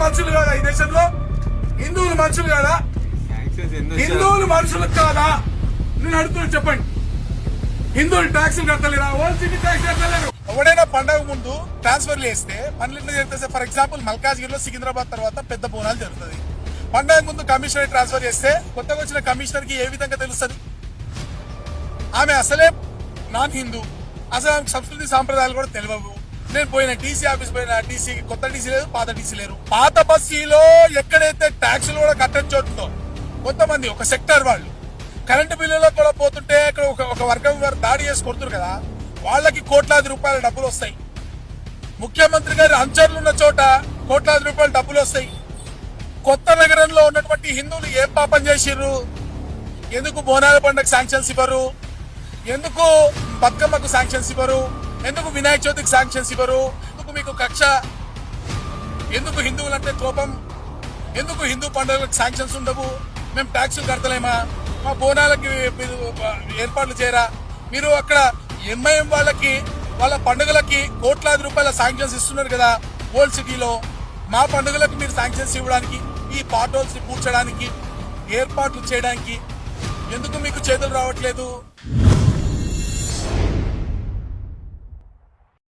మనుషులు కాదా ఈ దేశంలో? హిందువులు మనుషులు కాదా? హిందువులు మనుషులు కాదా? నేను అడుగుతున్నా, చెప్పండి. హిందువులు ట్యాక్సులు కట్టలేరా? ఓల్డ్ సిటీ ట్యాక్స్ కట్టలేరు. ఎవడైనా పండగ ముందు ట్రాన్స్ఫర్ చేస్తే పనులు ఎట్లా జరుగుతుంది? ఫర్ ఎగ్జాంపుల్ మల్కాజ్గిరిలో సికింద్రాబాద్ తర్వాత పెద్ద బోనాలు జరుగుతుంది. పండగ ముందు కమిషనర్ ట్రాన్స్ఫర్ చేస్తే కొత్తగా వచ్చిన కమిషనర్ కి ఏ విధంగా తెలుస్తుంది? ఆమె అసలే నాన్ హిందూ, అసలు ఆమెకు సంస్కృతి సాంప్రదాయాలు కూడా తెలియవు. నేను పోయిన టీసీ ఆఫీస్ పోయిన టీసీ, కొత్త టీసీ లేదు, పాత టీసీ లేరు. పాత బస్తీలో ఎక్కడైతే ట్యాక్సులు కూడా కట్టని చోటుతో కొంతమంది ఒక సెక్టర్ వాళ్ళు కరెంటు బిల్లులో కూడా పోతుంటే ఇక్కడ ఒక వర్గం వారు దాడి చేసి కొడుతున్నారు కదా, వాళ్ళకి కోట్లాది రూపాయల డబ్బులు వస్తాయి. ముఖ్యమంత్రి గారి అంచర్లు ఉన్న చోట కోట్లాది రూపాయల డబ్బులు వస్తాయి. కొత్త నగరంలో ఉన్నటువంటి హిందువులు ఏం పాపం చేసిర్రు? ఎందుకు బోనాల పండుగ శాంక్షన్స్ ఇవ్వరు? ఎందుకు బతుకమ్మకు శాంక్షన్స్ ఇవ్వరు? ఎందుకు వినాయక చవితికి శాంక్షన్స్ ఇవ్వరు? ఎందుకు మీకు కక్ష? ఎందుకు హిందువులంటే కోపం? ఎందుకు హిందూ పండుగలకు శాంక్షన్స్ ఉండవు? మేము ట్యాక్సులు కడతలేమా? మా బోనాలకి మీరు ఏర్పాట్లు చేయరా? మీరు అక్కడ ఎంఐఎం వాళ్ళకి వాళ్ళ పండుగలకి కోట్లాది రూపాయల శాంక్షన్స్ ఇస్తున్నారు కదా ఓల్డ్ సిటీలో. మా పండుగలకు మీరు శాంక్షన్స్ ఇవ్వడానికి, ఈ పాట్ హోల్స్ ని పూడ్చడానికి, ఏర్పాట్లు చేయడానికి ఎందుకు మీకు చేతులు రావట్లేదు?